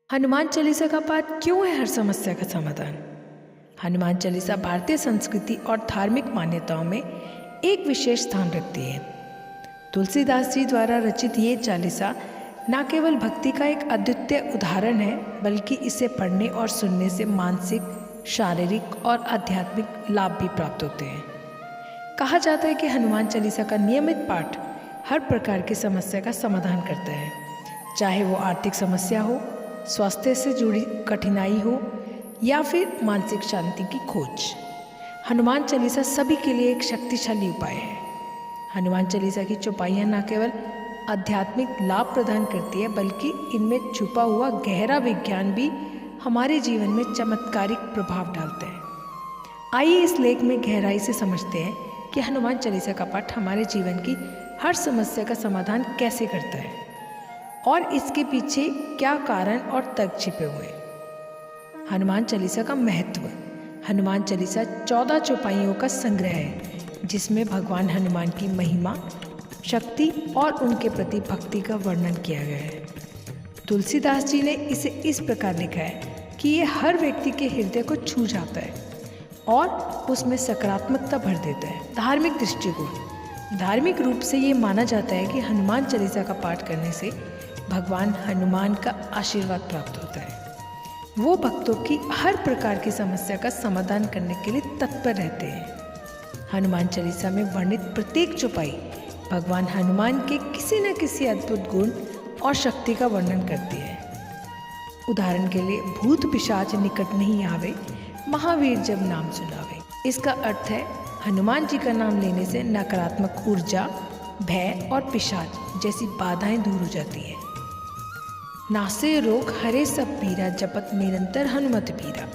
हनुमान चालीसा का पाठ क्यों है हर समस्या का समाधान? हनुमान चालीसा भारतीय संस्कृति और धार्मिक मान्यताओं में एक विशेष स्थान रखती है। तुलसीदास जी द्वारा रचित ये चालीसा न केवल भक्ति का एक अद्वितीय उदाहरण है, बल्कि इसे पढ़ने और सुनने से मानसिक, शारीरिक और आध्यात्मिक लाभ भी प्राप्त होते हैं। कहा जाता है कि हनुमान चालीसा का नियमित पाठ हर प्रकार की समस्या का समाधान करता है, चाहे वो आर्थिक समस्या हो, स्वास्थ्य से जुड़ी कठिनाई हो या फिर मानसिक शांति की खोज। हनुमान चालीसा सभी के लिए एक शक्तिशाली उपाय है। हनुमान चालीसा की चौपाइयाँ न केवल आध्यात्मिक लाभ प्रदान करती है, बल्कि इनमें छुपा हुआ गहरा विज्ञान भी हमारे जीवन में चमत्कारिक प्रभाव डालते हैं। आइए इस लेख में गहराई से समझते हैं कि हनुमान चालीसा का पाठ हमारे जीवन की हर समस्या का समाधान कैसे करता है और इसके पीछे क्या कारण और तर्क छिपे हुए। हनुमान चालीसा का महत्व। हनुमान चालीसा 14 चौपाइयों का संग्रह है, जिसमें भगवान हनुमान की महिमा, शक्ति और उनके प्रति भक्ति का वर्णन किया गया है। तुलसीदास जी ने इसे इस प्रकार लिखा है कि ये हर व्यक्ति के हृदय को छू जाता है और उसमें सकारात्मकता भर देता है। धार्मिक दृष्टिकोण। धार्मिक रूप से ये माना जाता है कि हनुमान चालीसा का पाठ करने से भगवान हनुमान का आशीर्वाद प्राप्त होता है। वो भक्तों की हर प्रकार की समस्या का समाधान करने के लिए तत्पर रहते हैं। हनुमान चालीसा में वर्णित प्रत्येक चौपाई भगवान हनुमान के किसी न किसी अद्भुत गुण और शक्ति का वर्णन करती है। उदाहरण के लिए, भूत पिशाच निकट नहीं आवे, महावीर जब नाम सुनावे। इसका अर्थ है हनुमान जी का नाम लेने से नकारात्मक ऊर्जा, भय और पिशाच जैसी बाधाएं दूर हो जाती है। नासे रोग हरे सब पीरा, जपत निरंतर हनुमत पीरा।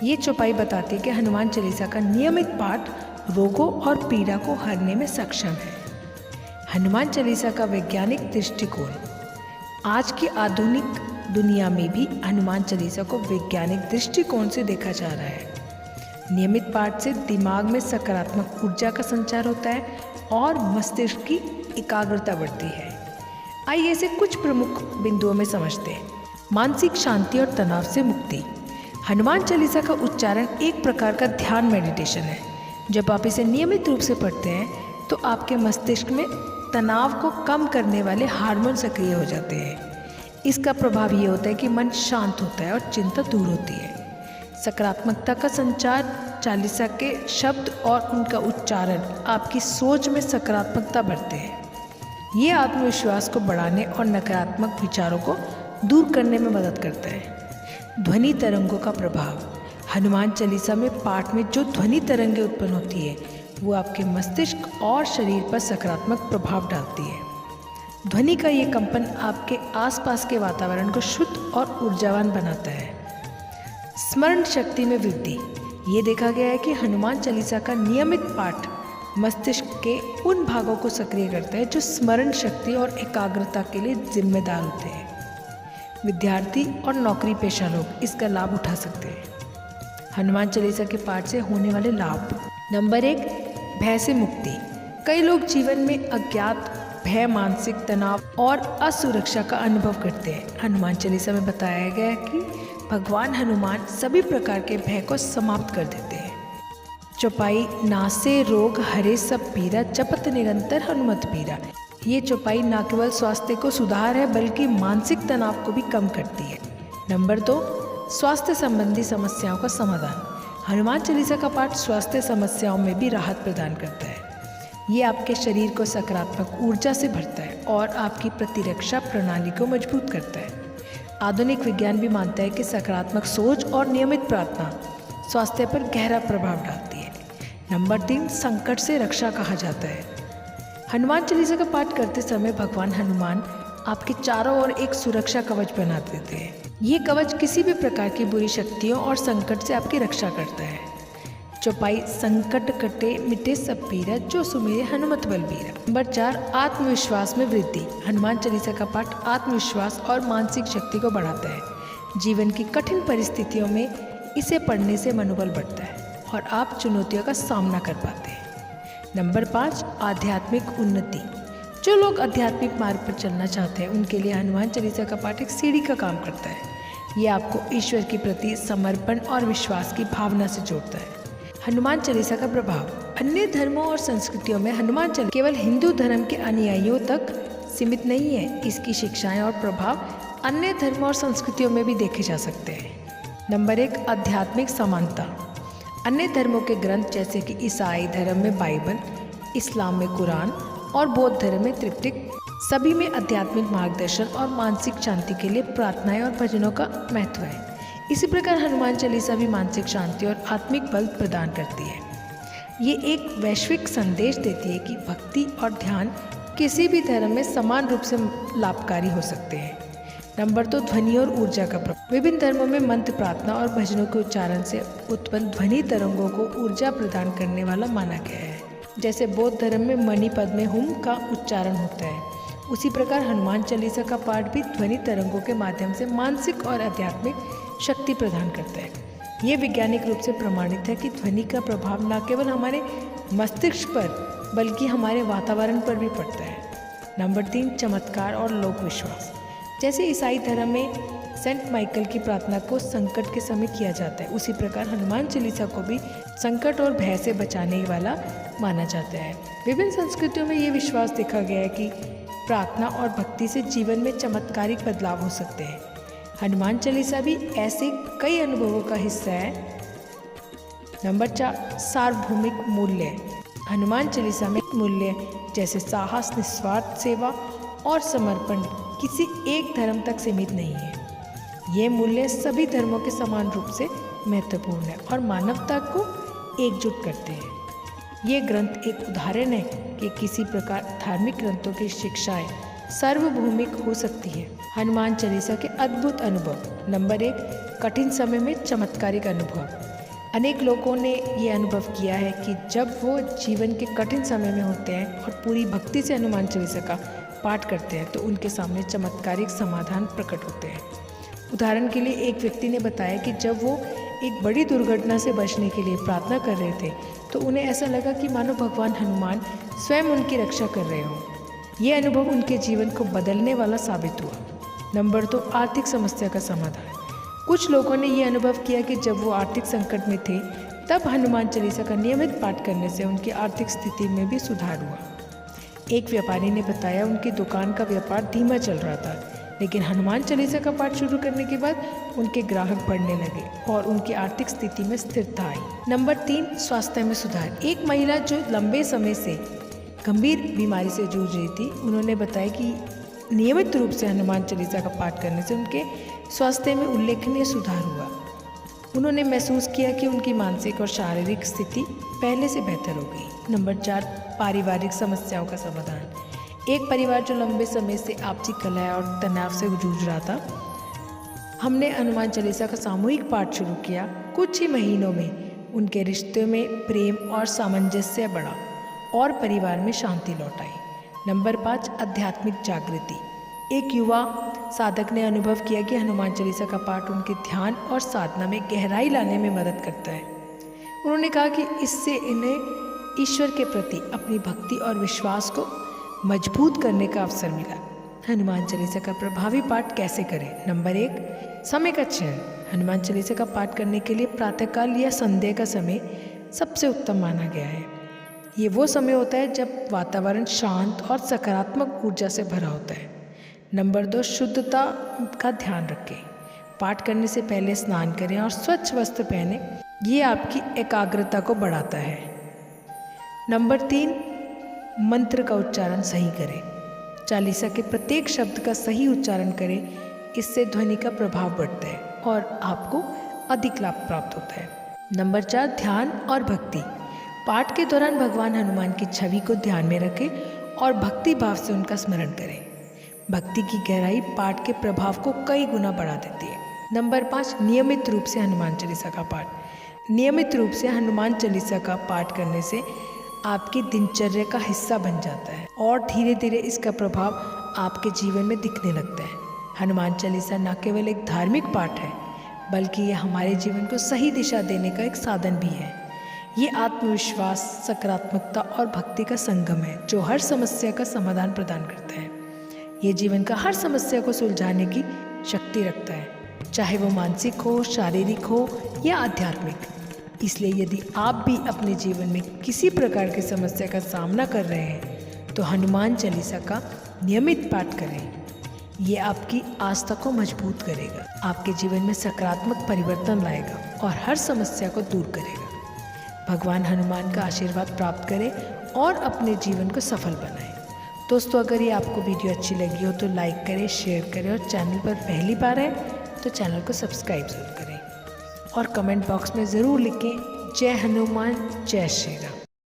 ये चौपाई बताती है कि हनुमान चालीसा का नियमित पाठ रोगों और पीड़ा को हरने में सक्षम है। हनुमान चालीसा का वैज्ञानिक दृष्टिकोण। आज की आधुनिक दुनिया में भी हनुमान चालीसा को वैज्ञानिक दृष्टिकोण से देखा जा रहा है। नियमित पाठ से दिमाग में सकारात्मक ऊर्जा का संचार होता है और मस्तिष्क की एकाग्रता बढ़ती है। आइए इसे कुछ प्रमुख बिंदुओं में समझते हैं। मानसिक शांति और तनाव से मुक्ति। हनुमान चालीसा का उच्चारण एक प्रकार का ध्यान मेडिटेशन है। जब आप इसे नियमित रूप से पढ़ते हैं तो आपके मस्तिष्क में तनाव को कम करने वाले हार्मोन सक्रिय हो जाते हैं। इसका प्रभाव ये होता है कि मन शांत होता है और चिंता दूर होती है। सकारात्मकता का संचार। चालीसा के शब्द और उनका उच्चारण आपकी सोच में सकारात्मकता भरते हैं। ये आत्मविश्वास को बढ़ाने और नकारात्मक विचारों को दूर करने में मदद करता है। ध्वनि तरंगों का प्रभाव। हनुमान चालीसा में पाठ में जो ध्वनि तरंगें उत्पन्न होती है, वो आपके मस्तिष्क और शरीर पर सकारात्मक प्रभाव डालती है। ध्वनि का ये कंपन आपके आसपास के वातावरण को शुद्ध और ऊर्जावान बनाता है। स्मरण शक्ति में वृद्धि। ये देखा गया है कि हनुमान चालीसा का नियमित पाठ मस्तिष्क के उन भागों को सक्रिय करता है जो स्मरण शक्ति और एकाग्रता के लिए जिम्मेदार होते हैं। विद्यार्थी और नौकरी पेशा लोग इसका लाभ उठा सकते हैं। हनुमान चालीसा के पाठ से होने वाले लाभ। नंबर 1, भय से मुक्ति। कई लोग जीवन में अज्ञात, भय, मानसिक तनाव और असुरक्षा का अनुभव करते हैं। हनुमान चालीसा में बताया गया है कि भगवान हनुमान सभी प्रकार के भय को समाप्त कर देते हैं। चौपाई नासे रोग हरे सब पीरा, जपत निरंतर हनुमत पीरा। ये चौपाई न केवल स्वास्थ्य को सुधार है, बल्कि मानसिक तनाव को भी कम करती है। नंबर 2, स्वास्थ्य संबंधी समस्याओं का समाधान। हनुमान चालीसा का पाठ स्वास्थ्य समस्याओं में भी राहत प्रदान करता है। ये आपके शरीर को सकारात्मक ऊर्जा से भरता है और आपकी प्रतिरक्षा प्रणाली को मजबूत करता है। आधुनिक विज्ञान भी मानता है कि सकारात्मक सोच और नियमित प्रार्थना स्वास्थ्य पर गहरा प्रभाव डालती है। नंबर 3, संकट से रक्षा कहा जाता है। हनुमान चालीसा का पाठ करते समय भगवान हनुमान आपके चारों ओर एक सुरक्षा कवच बना देते हैं। ये कवच किसी भी प्रकार की बुरी शक्तियों और संकट से आपकी रक्षा करता है। चौपाई संकट कटे मिटे सब पीरा, जो सुमिरे हनुमत बलबीरा। नंबर 4, आत्मविश्वास में वृद्धि। हनुमान चालीसा का पाठ आत्मविश्वास और मानसिक शक्ति को बढ़ाता है। जीवन की कठिन परिस्थितियों में इसे पढ़ने से मनोबल बढ़ता है और आप चुनौतियों का सामना कर पाते हैं। नंबर 5, आध्यात्मिक उन्नति। जो लोग आध्यात्मिक मार्ग पर चलना चाहते हैं, उनके लिए हनुमान चालीसा का पाठ एक सीढ़ी का काम करता है। ये आपको ईश्वर के प्रति समर्पण और विश्वास की भावना से जोड़ता है। हनुमान चालीसा का प्रभाव। अन्य धर्मों और संस्कृतियों में हनुमान चालीसा केवल हिंदू धर्म के अनुयायियों तक सीमित नहीं है। इसकी शिक्षाएं और प्रभाव अन्य धर्मों और संस्कृतियों में भी देखे जा सकते हैं। नंबर 1, आध्यात्मिक समानता। अन्य धर्मों के ग्रंथ जैसे कि ईसाई धर्म में बाइबल, इस्लाम में कुरान और बौद्ध धर्म में त्रिपिटक, सभी में आध्यात्मिक मार्गदर्शन और मानसिक शांति के लिए प्रार्थनाएं और भजनों का महत्व है। इसी प्रकार हनुमान चालीसा भी मानसिक शांति और आत्मिक बल प्रदान करती है। ये एक वैश्विक संदेश देती है कि भक्ति और ध्यान किसी भी धर्म में समान रूप से लाभकारी हो सकते हैं। नंबर 2, ध्वनि और ऊर्जा का प्रभाव। विभिन्न धर्मों में मंत्र, प्रार्थना और भजनों के उच्चारण से उत्पन्न ध्वनि तरंगों को ऊर्जा प्रदान करने वाला माना गया है। जैसे बौद्ध धर्म में मणि पद में हुम का उच्चारण होता है, उसी प्रकार हनुमान चालीसा का पाठ भी ध्वनि तरंगों के माध्यम से मानसिक और आध्यात्मिक शक्ति प्रदान करता है। ये वैज्ञानिक रूप से प्रमाणित है कि ध्वनि का प्रभाव न केवल हमारे मस्तिष्क पर बल्कि हमारे वातावरण पर भी पड़ता है। नंबर 3, चमत्कार और लोक विश्वास। जैसे ईसाई धर्म में सेंट माइकल की प्रार्थना को संकट के समय किया जाता है, उसी प्रकार हनुमान चालीसा को भी संकट और भय से बचाने वाला माना जाता है। विभिन्न संस्कृतियों में ये विश्वास देखा गया है कि प्रार्थना और भक्ति से जीवन में चमत्कारिक बदलाव हो सकते हैं। हनुमान चालीसा भी ऐसे कई अनुभवों का हिस्सा है। नंबर 4, सार्वभौमिक मूल्य। हनुमान चालीसा में मूल्य जैसे साहस, निस्वार्थ सेवा और समर्पण किसी एक धर्म तक सीमित नहीं है। ये मूल्य सभी धर्मों के समान रूप से महत्वपूर्ण है और मानवता को एकजुट करते हैं। ये ग्रंथ एक उदाहरण है कि किसी प्रकार धार्मिक ग्रंथों की शिक्षाएं सार्वभौमिक हो सकती है। हनुमान चालीसा के अद्भुत अनुभव। नंबर 1, कठिन समय में चमत्कारिक अनुभव। अनेक लोगों ने ये अनुभव किया है कि जब वो जीवन के कठिन समय में होते हैं और पूरी भक्ति से हनुमान चालीसा का पाठ करते हैं तो उनके सामने चमत्कारिक समाधान प्रकट होते हैं। उदाहरण के लिए एक व्यक्ति ने बताया कि जब वो एक बड़ी दुर्घटना से बचने के लिए प्रार्थना कर रहे थे तो उन्हें ऐसा लगा कि मानो भगवान हनुमान स्वयं उनकी रक्षा कर रहे हों। ये अनुभव उनके जीवन को बदलने वाला साबित हुआ। नंबर 2, आर्थिक समस्या का समाधान। कुछ लोगों ने ये अनुभव किया कि जब वो आर्थिक संकट में थे तब हनुमान चालीसा का नियमित पाठ करने से उनकी आर्थिक स्थिति में भी सुधार हुआ। एक व्यापारी ने बताया उनकी दुकान का व्यापार धीमा चल रहा था, लेकिन हनुमान चालीसा का पाठ शुरू करने के बाद उनके ग्राहक बढ़ने लगे और उनकी आर्थिक स्थिति में स्थिरता आई। नंबर 3, स्वास्थ्य में सुधार। एक महिला जो लंबे समय से गंभीर बीमारी से जूझ रही थी, उन्होंने बताया कि नियमित रूप से हनुमान चालीसा का पाठ करने से उनके स्वास्थ्य में उल्लेखनीय सुधार हुआ। उन्होंने महसूस किया कि उनकी मानसिक और शारीरिक स्थिति पहले से बेहतर हो गई। नंबर 4, पारिवारिक समस्याओं का समाधान। एक परिवार जो लंबे समय से आपसी कलह और तनाव से जूझ रहा था, हमने हनुमान चालीसा का सामूहिक पाठ शुरू किया। कुछ ही महीनों में उनके रिश्ते में प्रेम और सामंजस्य बढ़ा और परिवार में शांति लौट आई। नंबर 5, आध्यात्मिक जागृति। एक युवा साधक ने अनुभव किया कि हनुमान चालीसा का पाठ उनके ध्यान और साधना में गहराई लाने में मदद करता है। उन्होंने कहा कि इससे इन्हें ईश्वर के प्रति अपनी भक्ति और विश्वास को मजबूत करने का अवसर मिला। हनुमान चालीसा का प्रभावी पाठ कैसे करें? नंबर 1, समय का चयन। हनुमान चालीसा का पाठ करने के लिए प्रातःकाल या संध्या का समय सबसे उत्तम माना गया है। ये वो समय होता है जब वातावरण शांत और सकारात्मक ऊर्जा से भरा होता है। नंबर 2, शुद्धता का ध्यान रखें। पाठ करने से पहले स्नान करें और स्वच्छ वस्त्र पहने। ये आपकी एकाग्रता को बढ़ाता है। नंबर 3, मंत्र का उच्चारण सही करें। चालीसा के प्रत्येक शब्द का सही उच्चारण करें, इससे ध्वनि का प्रभाव बढ़ता है और आपको अधिक लाभ प्राप्त होता है। नंबर 4, ध्यान और भक्ति। पाठ के दौरान भगवान हनुमान की छवि को ध्यान में रखें और भक्ति भाव से उनका स्मरण करें। भक्ति की गहराई पाठ के प्रभाव को कई गुना बढ़ा देती है। नंबर 5, नियमित रूप से हनुमान चालीसा का पाठ। नियमित रूप से हनुमान चालीसा का पाठ करने से आपकी दिनचर्या का हिस्सा बन जाता है और धीरे धीरे इसका प्रभाव आपके जीवन में दिखने लगता है। हनुमान चालीसा न केवल एक धार्मिक पाठ है, बल्कि यह हमारे जीवन को सही दिशा देने का एक साधन भी है। ये आत्मविश्वास, सकारात्मकता और भक्ति का संगम है जो हर समस्या का समाधान प्रदान करता है। ये जीवन का हर समस्या को सुलझाने की शक्ति रखता है। चाहे वो मानसिक हो, शारीरिक हो या आध्यात्मिक। इसलिए यदि आप भी अपने जीवन में किसी प्रकार की समस्या का सामना कर रहे हैं तो हनुमान चालीसा का नियमित पाठ करें। ये आपकी आस्था को मजबूत करेगा, आपके जीवन में सकारात्मक परिवर्तन लाएगा और हर समस्या को दूर करेगा। भगवान हनुमान का आशीर्वाद प्राप्त करें और अपने जीवन को सफल बनाएं। दोस्तों, अगर ये आपको वीडियो अच्छी लगी हो तो लाइक करें, शेयर करें और चैनल पर पहली बार है तो चैनल को सब्सक्राइब जरूर करें और कमेंट बॉक्स में ज़रूर लिखें जय हनुमान, जय श्री राम।